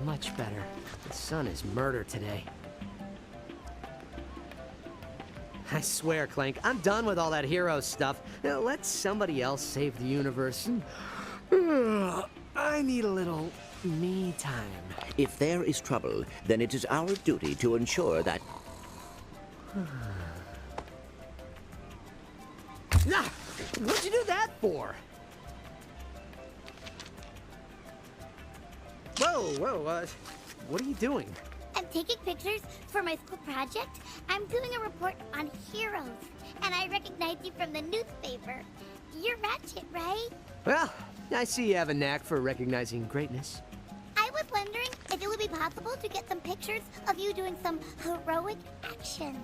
Much better. The sun is murder today. I swear, Clank, I'm done with all that hero stuff. Now, let somebody else save the universe. I need a little me time. If there is trouble, then it is our duty to ensure that... Nah! What'd you do that for? Whoa, what are you doing? I'm taking pictures for my school project. I'm doing a report on heroes, and I recognize you from the newspaper. You're Ratchet, right? Well, I see you have a knack for recognizing greatness. I was wondering if it would be possible to get some pictures of you doing some heroic action.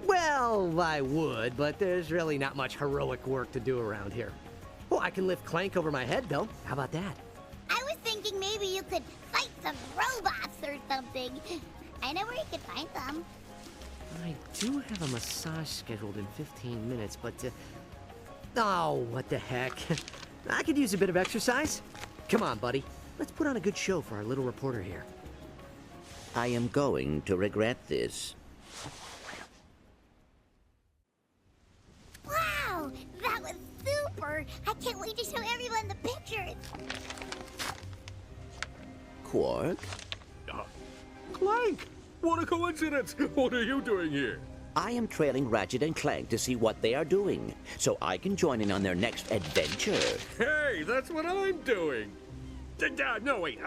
Well, I would, but there's really not much heroic work to do around here. Oh, I can lift Clank over my head, though. How about that? I was thinking maybe you could fight some robots or something. I know where you could find them. I do have a massage scheduled in 15 minutes, but... Oh, what the heck. I could use a bit of exercise. Come on, buddy. Let's put on a good show for our little reporter here. I am going to regret this. Wow, that was super. I can't wait to show everyone the pictures. Quark? Clank! What a coincidence! What are you doing here? I am trailing Ratchet and Clank to see what they are doing, so I can join in on their next adventure. Hey, that's what I'm doing! No, wait,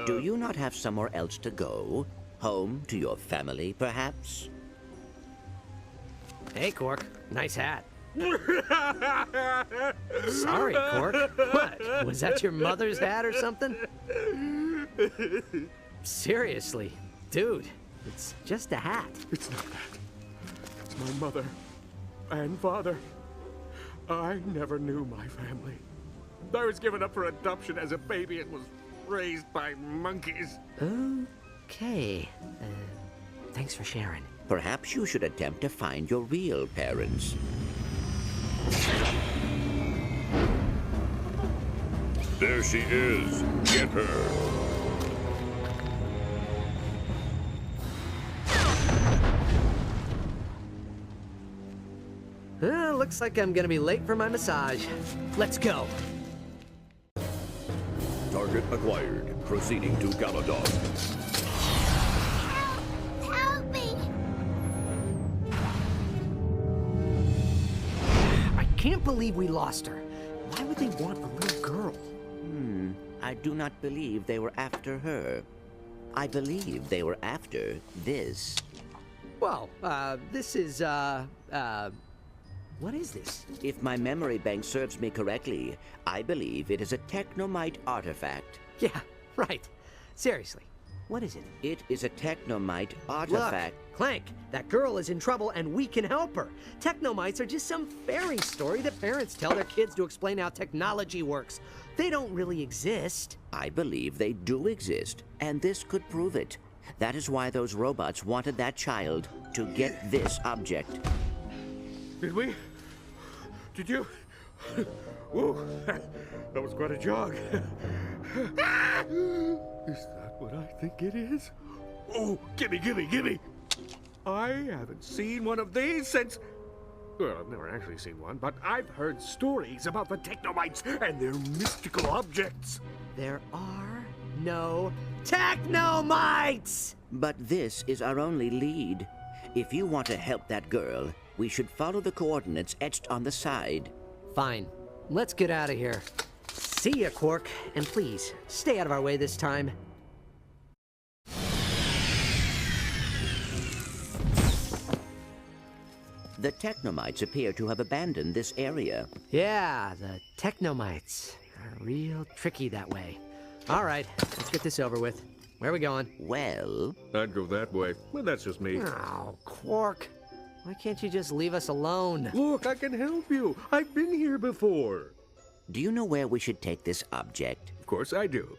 Do you not have somewhere else to go? Home to your family, perhaps? Hey, Quark. Nice hat. Sorry, Quark. What? Was that your mother's hat or something? Seriously, dude, it's just a hat. It's not that. It's my mother and father. I never knew my family. I was given up for adoption as a baby and was raised by monkeys. Okay. Thanks for sharing. Perhaps you should attempt to find your real parents. There she is. Get her. Looks like I'm gonna be late for my massage. Let's go. Target acquired. Proceeding to Galadon. Help me! I can't believe we lost her. Why would they want a little girl? I do not believe they were after her. I believe they were after this. Well, this is, what is this? If my memory bank serves me correctly, I believe it is a technomite artifact. Yeah, right. Seriously, what is it? It is a technomite artifact. Look, Clank, that girl is in trouble and we can help her. Technomites are just some fairy story that parents tell their kids to explain how technology works. They don't really exist. I believe they do exist, and this could prove it. That is why those robots wanted that child to get this object. Did we? Did you? Whoa, that was quite a jog. Is that what I think it is? Oh, gimme! I haven't seen one of these since... Well, I've never actually seen one, but I've heard stories about the Technomites and their mystical objects. There are no Technomites! But this is our only lead. If you want to help that girl, we should follow the coordinates etched on the side. Fine. Let's get out of here. See ya, Quark. And please, stay out of our way this time. The Technomites appear to have abandoned this area. Yeah, the Technomites are real tricky that way. All right, let's get this over with. Where are we going? Well... I'd go that way, but that's just me. Oh, Quark. Why can't you just leave us alone? Look, I can help you. I've been here before. Do you know where we should take this object? Of course I do.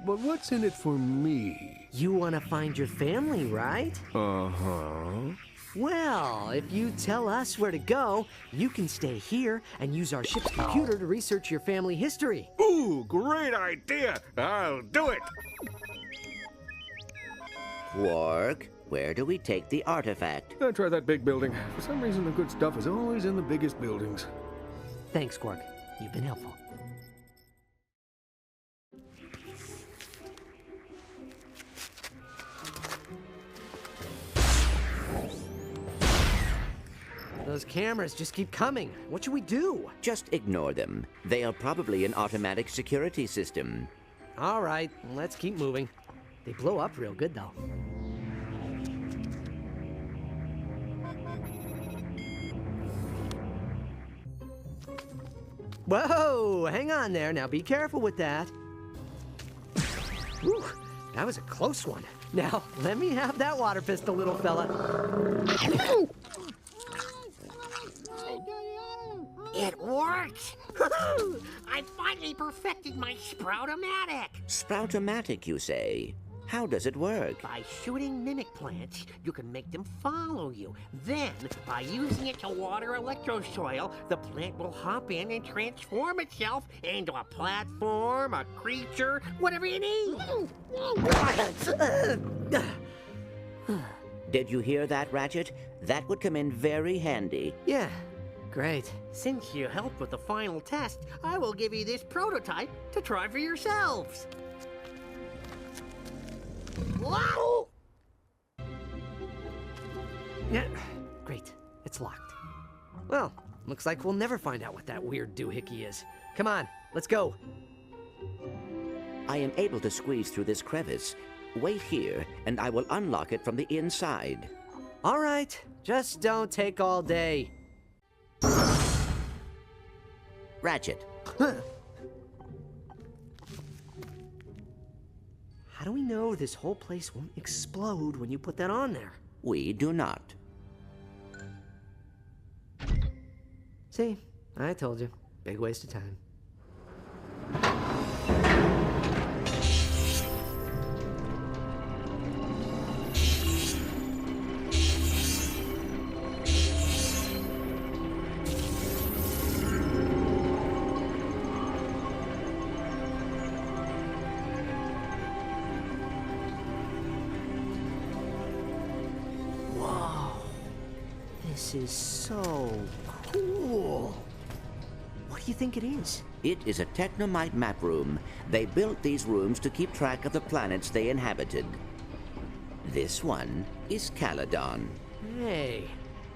But what's in it for me? You want to find your family, right? Uh-huh. Well, if you tell us where to go, you can stay here and use our ship's computer to research your family history. Ooh, great idea. I'll do it. Quark, where do we take the artifact? Try that big building. For some reason, the good stuff is always in the biggest buildings. Thanks, Quark. You've been helpful. Those cameras just keep coming. What should we do? Just ignore them. They are probably an automatic security system. All right, let's keep moving. They blow up real good, though. Whoa, hang on there. Now be careful with that. Whew, that was a close one. Now, let me have that water pistol, little fella. It worked! I finally perfected my Sproutomatic! Sproutomatic, you say? How does it work? By shooting mimic plants, you can make them follow you. Then, by using it to water electrosoil, the plant will hop in and transform itself into a platform, a creature, whatever you need. Did you hear that, Ratchet? That would come in very handy. Yeah, great. Since you helped with the final test, I will give you this prototype to try for yourselves. Wow! Yeah, great. It's locked. Well, looks like we'll never find out what that weird doohickey is. Come on, let's go. I am able to squeeze through this crevice. Wait here, and I will unlock it from the inside. All right, just don't take all day. Ratchet, How do we know this whole place won't explode when you put that on there? we do not. See, I told you. Big waste of time. This is so cool. What do you think it is? It is a Technomite map room. They built these rooms to keep track of the planets they inhabited. This one is Caladon. Hey,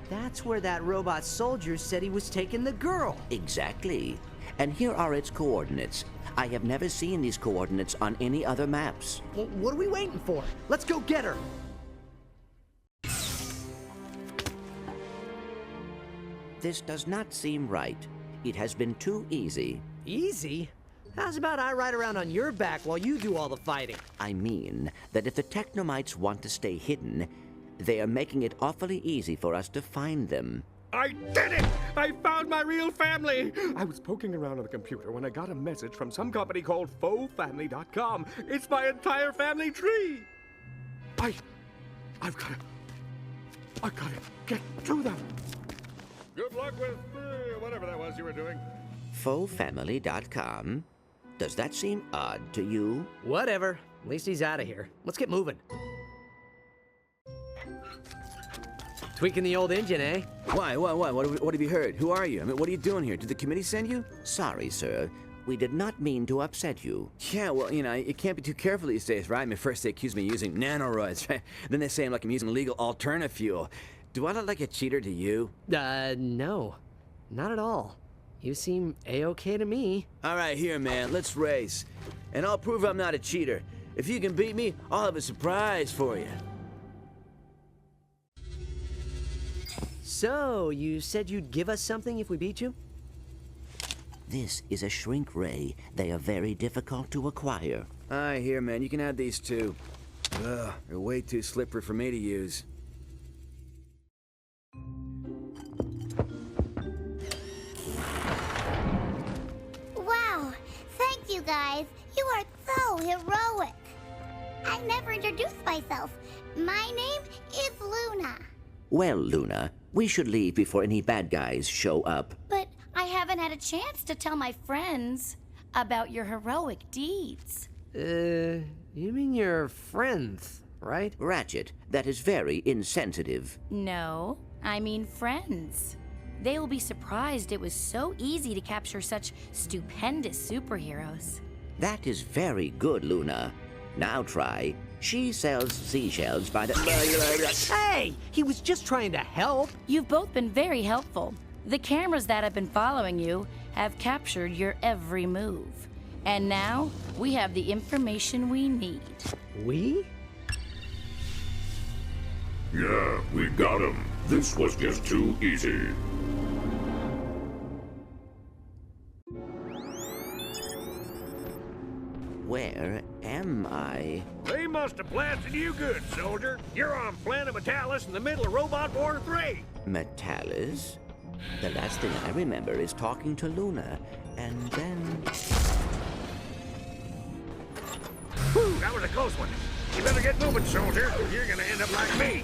that's where that robot soldier said he was taking the girl. Exactly. And here are its coordinates. I have never seen these coordinates on any other maps. Well, what are we waiting for? Let's go get her. This does not seem right. It has been too easy. Easy? How's about I ride around on your back while you do all the fighting? I mean that if the Technomites want to stay hidden, they are making it awfully easy for us to find them. I did it! I found my real family! I was poking around on the computer when I got a message from some company called FauxFamily.com. It's my entire family tree! I've gotta get to them! Good luck with whatever that was you were doing. FauxFamily.com? Does that seem odd to you? Whatever. At least he's out of here. Let's get moving. Tweaking the old engine, eh? Why? What have you heard? Who are you? I mean, what are you doing here? Did the committee send you? Sorry, sir. We did not mean to upset you. Yeah, well, you know, you can't be too careful these days, right? I mean, first they accuse me of using nanoroids, right? Then they say I'm like I'm using illegal alternative fuel. Do I look like a cheater to you? No. Not at all. You seem A-okay to me. All right, here, man. Let's race. And I'll prove I'm not a cheater. If you can beat me, I'll have a surprise for you. So, you said you'd give us something if we beat you? This is a shrink ray. They are very difficult to acquire. All right, here, man. You can have these too. Ugh, they're way too slippery for me to use. Wow, thank you guys. You are so heroic. I never introduced myself. My name is Luna. Well, Luna, we should leave before any bad guys show up. But I haven't had a chance to tell my friends about your heroic deeds. You mean your friends, right? Ratchet, that is very insensitive. No, I mean friends. They will be surprised it was so easy to capture such stupendous superheroes. That is very good, Luna. Now try. She sells seashells by the... Hey! He was just trying to help! You've both been very helpful. The cameras that have been following you have captured your every move. And now, we have the information we need. We? Yeah, we got him. This was just too easy. Where am I? They must have blasted you good, soldier. You're on planet Metalis in the middle of Robot War 3. Metalis? The last thing I remember is talking to Luna, and then... Whew, that was a close one. You better get moving, soldier, or you're gonna end up like me.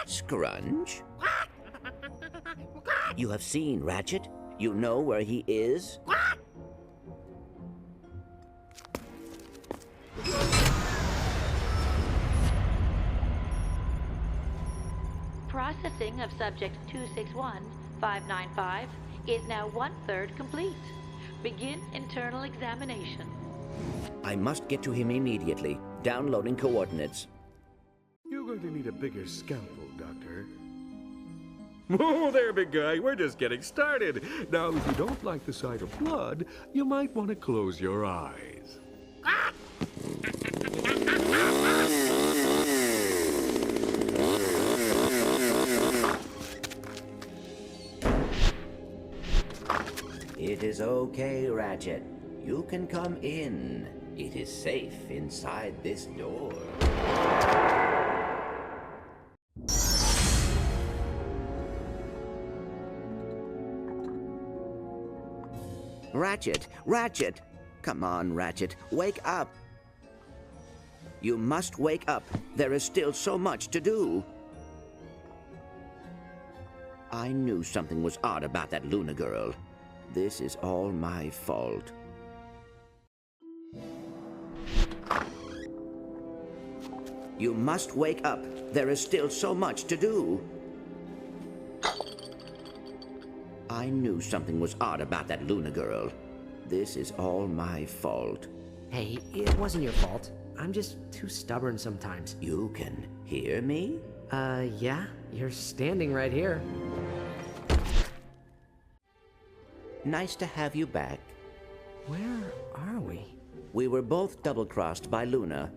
Scrunch? You have seen Ratchet? You know where he is? Processing of subject 261-595 is now 1/3 complete. Begin internal examination. I must get to him immediately. Downloading coordinates. You're going to need a bigger scalpel, Doctor. Oh, there, big guy. We're just getting started. Now, if you don't like the sight of blood, you might want to close your eyes. It is okay, Ratchet. You can come in. It is safe inside this door. Ratchet! Ratchet! Come on, Ratchet. Wake up! You must wake up. There is still so much to do. I knew something was odd about that Luna girl. This is all my fault. You must wake up. There is still so much to do. I knew something was odd about that Luna girl. This is all my fault. Hey, it wasn't your fault. I'm just too stubborn sometimes. You can hear me? Yeah, you're standing right here. Nice to have you back. Where are we? We were both double-crossed by Luna.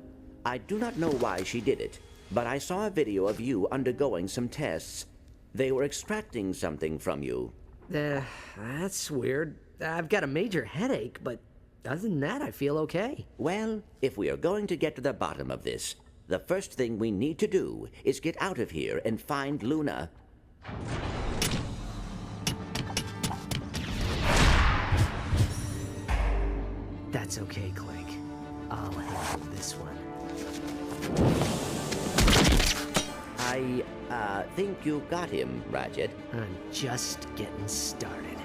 I do not know why she did it, but I saw a video of you undergoing some tests. They were extracting something from you. That's weird. I've got a major headache, but other than that, I feel okay. Well, if we are going to get to the bottom of this, the first thing we need to do is get out of here and find Luna. That's okay, Clank. I'll handle this one. I think you got him, Ratchet. I'm just getting started.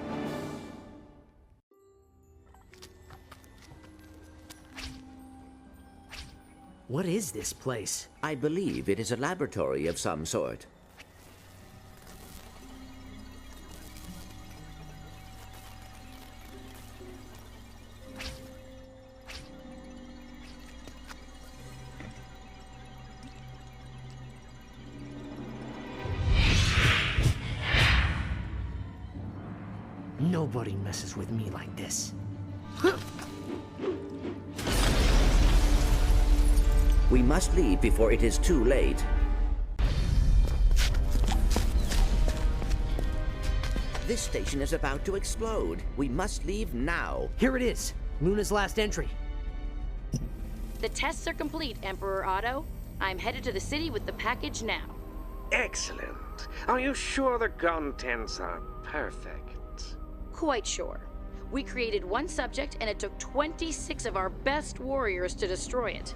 What is this place? I believe it is a laboratory of some sort. Nobody messes with me like this. We must leave before it is too late. This station is about to explode. We must leave now. Here it is. Luna's last entry. The tests are complete, Emperor Otto. I'm headed to the city with the package now. Excellent. Are you sure the contents are perfect? quite sure. We created one subject, and it took 26 of our best warriors to destroy it.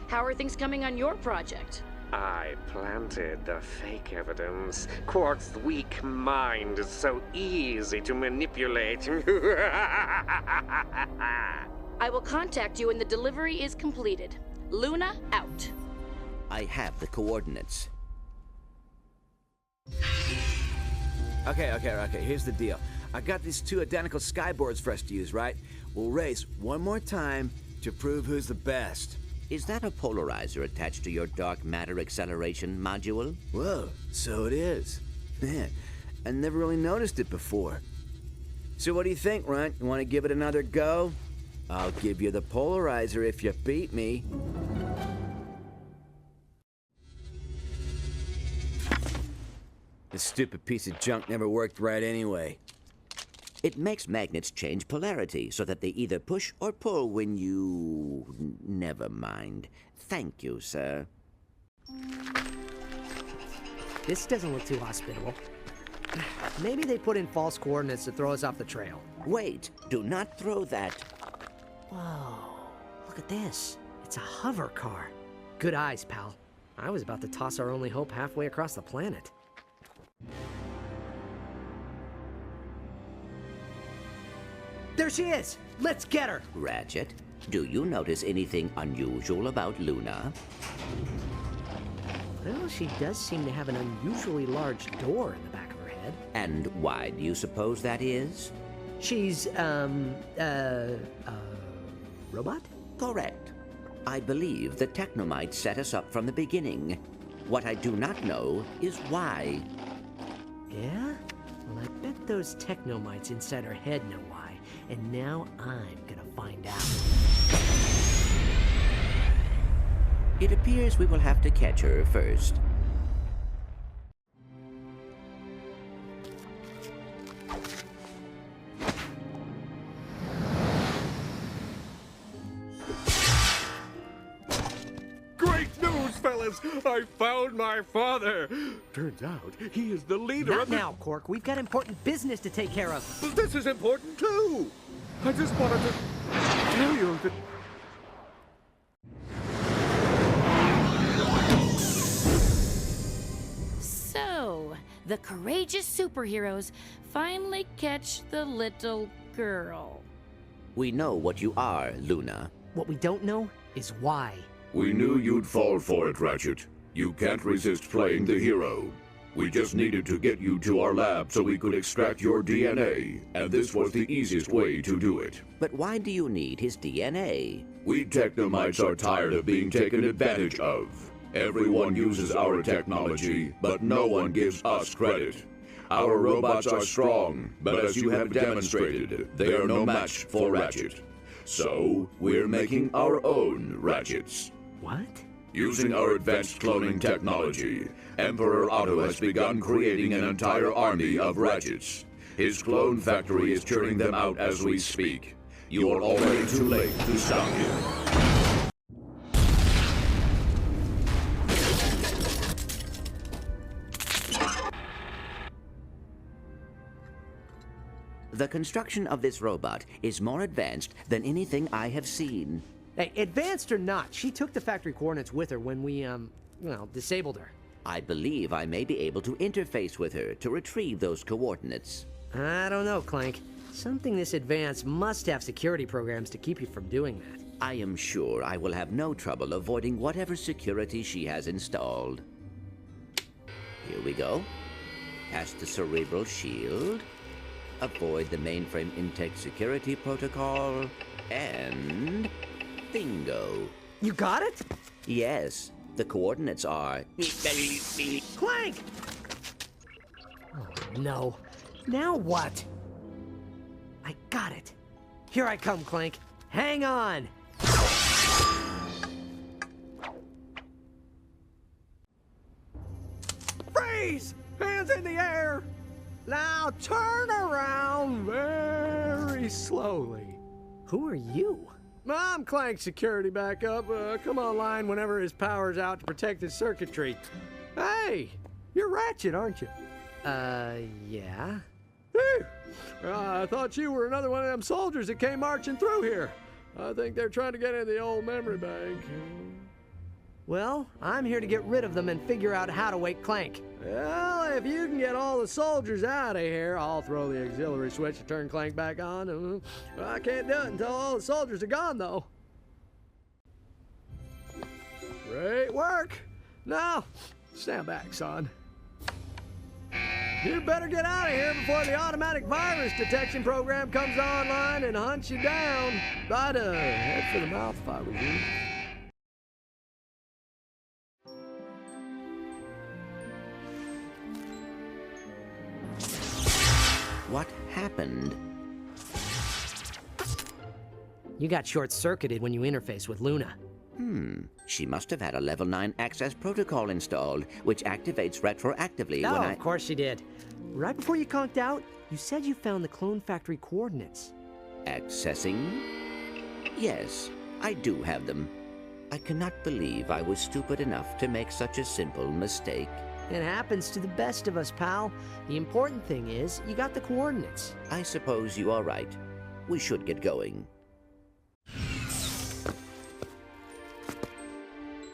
How are things coming on your project? I planted the fake evidence. Quark's weak mind is so easy to manipulate. I will contact you when the delivery is completed. Luna, out. I have the coordinates. Okay, here's the deal. I got these 2 identical skyboards for us to use, right? We'll race one more time to prove who's the best. Is that a polarizer attached to your dark matter acceleration module? Whoa, so it is. Man, I never really noticed it before. So what do you think, Runt? You want to give it another go? I'll give you the polarizer if you beat me. This stupid piece of junk never worked right anyway. It makes magnets change polarity so that they either push or pull when you... Never mind. Thank you, sir. This doesn't look too hospitable. Maybe they put in false coordinates to throw us off the trail. Wait, do not throw that. Whoa, look at this. It's a hover car. Good eyes, pal. I was about to toss our only hope halfway across the planet. There she is! Let's get her! Ratchet, do you notice anything unusual about Luna? Well, she does seem to have an unusually large door in the back of her head. And why do you suppose that is? She's, robot? Correct. I believe the Technomites set us up from the beginning. What I do not know is why. Yeah? Well, I bet those Technomites inside her head know why. And now I'm gonna find out. It appears we will have to catch her first. Great news, fellas! I found my father! Turns out he is the leader Not of the... now, Quark. We've got important business to take care of. But this is important, too! I just wanted to tell you that... So, the courageous superheroes finally catch the little girl. We know what you are, Luna. What we don't know is why. We knew you'd fall for it, Ratchet. You can't resist playing the hero. We just needed to get you to our lab so we could extract your DNA, and this was the easiest way to do it. But why do you need his DNA? We Technomites are tired of being taken advantage of. Everyone uses our technology, but no one gives us credit. Our robots are strong, but as you have demonstrated, they are no match for Ratchet. So, we're making our own Ratchets. What? Using our advanced cloning technology, Emperor Otto has begun creating an entire army of Ratchets. His clone factory is churning them out as we speak. You are already too late to stop him. The construction of this robot is more advanced than anything I have seen. Hey, advanced or not, she took the factory coordinates with her when we, disabled her. I believe I may be able to interface with her to retrieve those coordinates. I don't know, Clank. Something this advanced must have security programs to keep you from doing that. I am sure I will have no trouble avoiding whatever security she has installed. Here we go. Past the cerebral shield. Avoid the mainframe intake security protocol. And... bingo. You got it? Yes. The coordinates are... Clank! Oh, no. Now what? I got it. Here I come, Clank. Hang on! Freeze! Hands in the air! Now turn around very slowly. Who are you? I'm Clank's security backup. Come online whenever his power's out to protect his circuitry. Hey, you're Ratchet, aren't you? Yeah. Hey, I thought you were another one of them soldiers that came marching through here. I think they're trying to get in the old memory bank. Well, I'm here to get rid of them and figure out how to wake Clank. Well, if you can get all the soldiers out of here, I'll throw the auxiliary switch to turn Clank back on. I can't do it until all the soldiers are gone, though. Great work. Now, stand back, son. You better get out of here before the automatic virus detection program comes online and hunts you down. I'd head for the mouth if I was you. What happened? You got short-circuited when you interfaced with Luna. She must have had a level 9 access protocol installed, which activates retroactively Oh, when I... of course she did. Right before you conked out, you said you found the clone factory coordinates. Accessing? Yes, I do have them. I cannot believe I was stupid enough to make such a simple mistake. It happens to the best of us, pal. The important thing is, you got the coordinates. I suppose you are right. We should get going.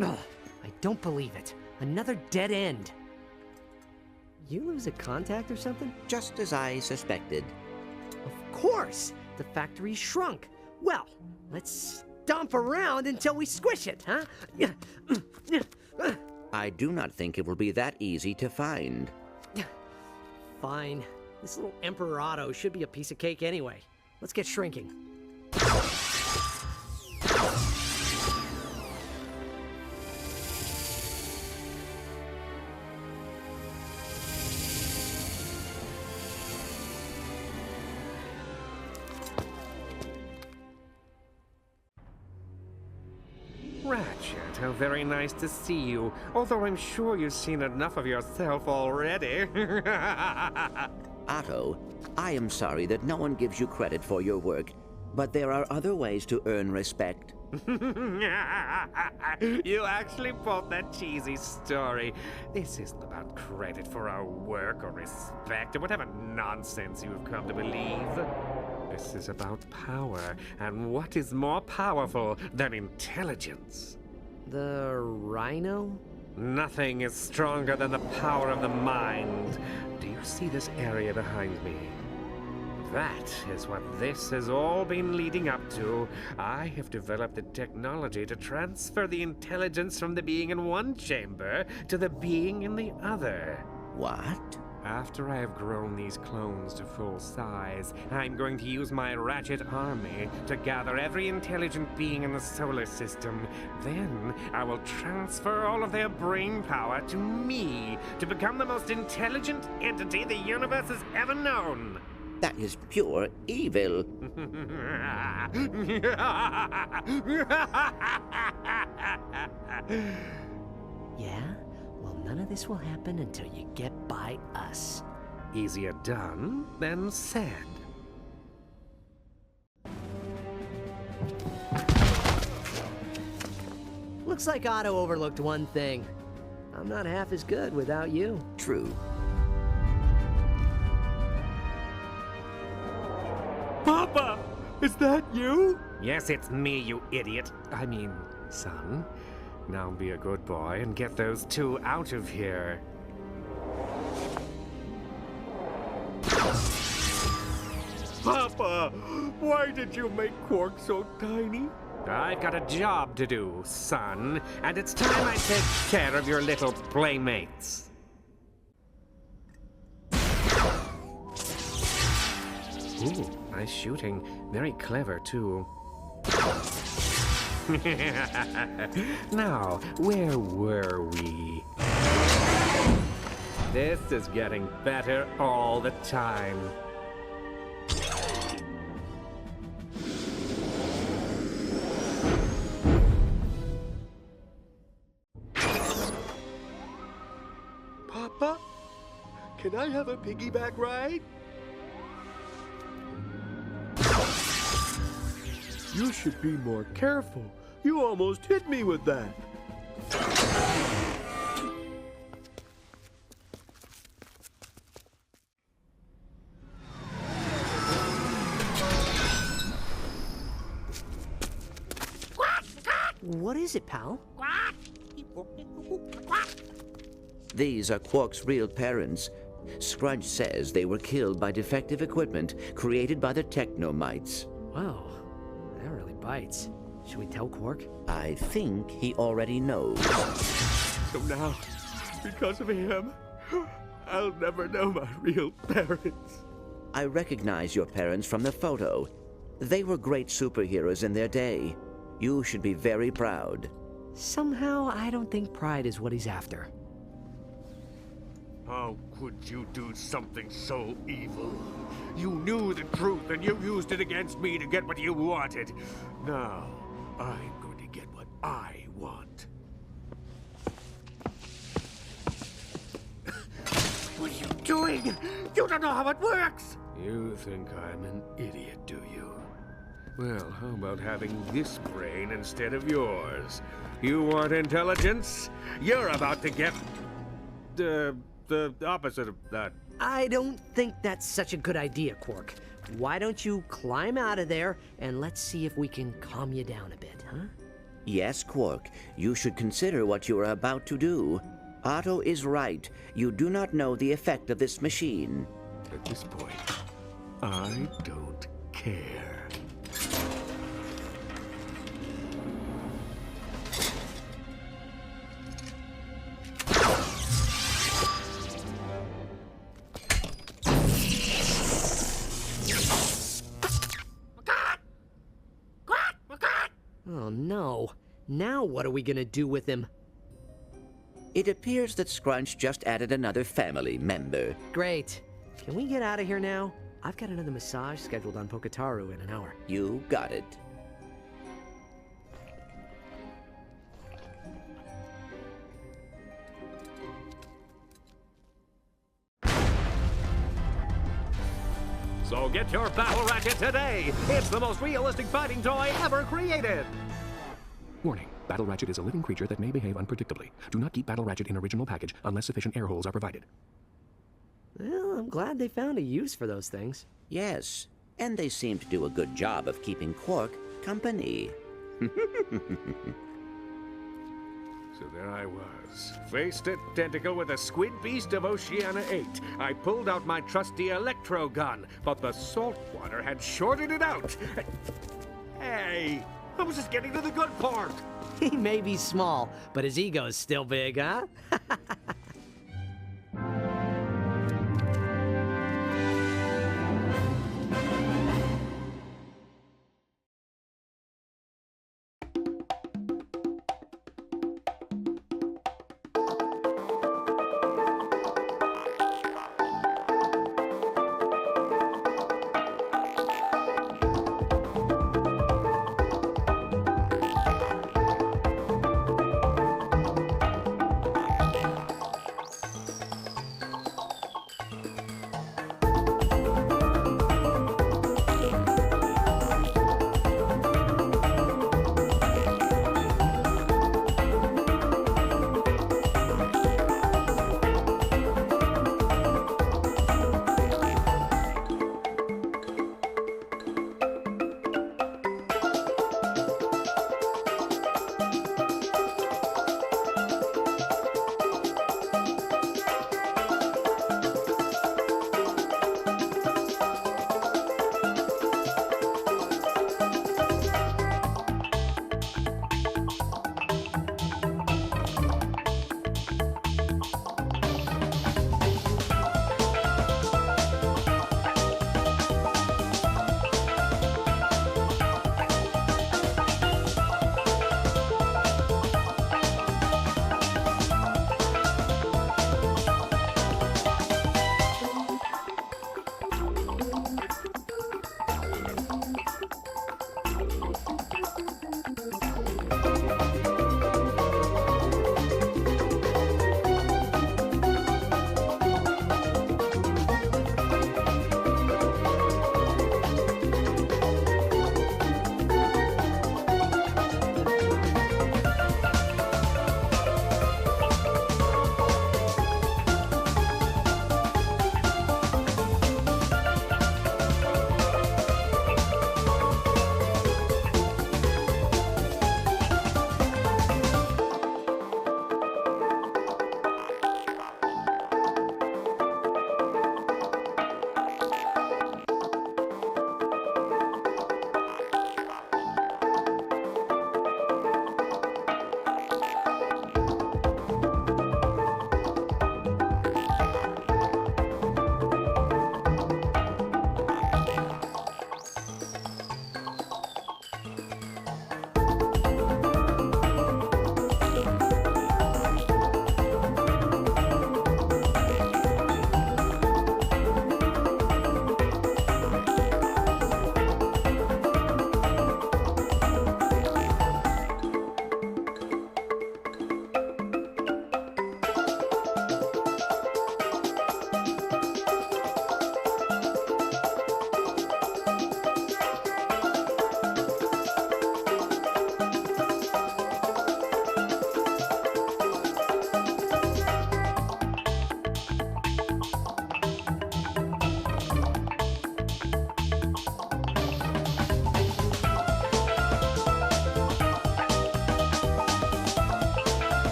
Ugh, I don't believe it. Another dead end. You lose a contact or something? Just as I suspected. Of course! The factory shrunk. Well, let's stomp around until we squish it, huh? I do not think it will be that easy to find. Fine. This little Emperor Otto should be a piece of cake anyway. Let's get shrinking. Ratchet, how very nice to see you. Although I'm sure you've seen enough of yourself already. Otto, I am sorry that no one gives you credit for your work, but there are other ways to earn respect. You actually bought that cheesy story. This isn't about credit for our work or respect or whatever nonsense you have come to believe. This is about power, and what is more powerful than intelligence? The Rhino? Nothing is stronger than the power of the mind. Do you see this area behind me? That is what this has all been leading up to. I have developed the technology to transfer the intelligence from the being in one chamber to the being in the other. What? After I have grown these clones to full size, I'm going to use my Ratchet army to gather every intelligent being in the solar system. Then I will transfer all of their brain power to me to become the most intelligent entity the universe has ever known. That is pure evil. Yeah? Well, none of this will happen until you get by us. Easier done than said. Looks like Otto overlooked one thing. I'm not half as good without you. True. Papa, is that you? Yes, it's me, you idiot. I mean, son. Now be a good boy and get those two out of here. Papa, why did you make Quark so tiny? I've got a job to do, son, and it's time I take care of your little playmates. Ooh, nice shooting. Very clever, too. Now, where were we? This is getting better all the time. Papa, can I have a piggyback ride? You should be more careful. You almost hit me with that. is it, pal? These are Quark's real parents. Scrunch says they were killed by defective equipment created by the Technomites. Whoa, that really bites. Should we tell Quark? I think he already knows. So now, because of him, I'll never know my real parents. I recognize your parents from the photo. They were great superheroes in their day. You should be very proud. Somehow, I don't think pride is what he's after. How could you do something so evil? You knew the truth and you used it against me to get what you wanted. Now, I'm going to get what I want. What are you doing? You don't know how it works! You think I'm an idiot, do you? Well, how about having this brain instead of yours? You want intelligence? You're about to get... the opposite of that. I don't think that's such a good idea, Quark. Why don't you climb out of there and let's see if we can calm you down a bit, huh? Yes, Quark, you should consider what you are about to do. Otto is right. You do not know the effect of this machine. At this point, I don't care. Oh no. Now what are we gonna do with him? It appears that Scrunch just added another family member. Great. Can we get out of here now? I've got another massage scheduled on Poketaru in an hour. You got it. So get your Battle Ratchet today! It's the most realistic fighting toy ever created! Warning. Battle Ratchet is a living creature that may behave unpredictably. Do not keep Battle Ratchet in original package unless sufficient air holes are provided. Well, I'm glad they found a use for those things. Yes, and they seem to do a good job of keeping Quark company. So there I was, face to tentacle with a squid beast of Oceania 8. I pulled out my trusty electro gun, but the salt water had shorted it out. Hey, I was just getting to the good part. He may be small, but his ego's still big, huh?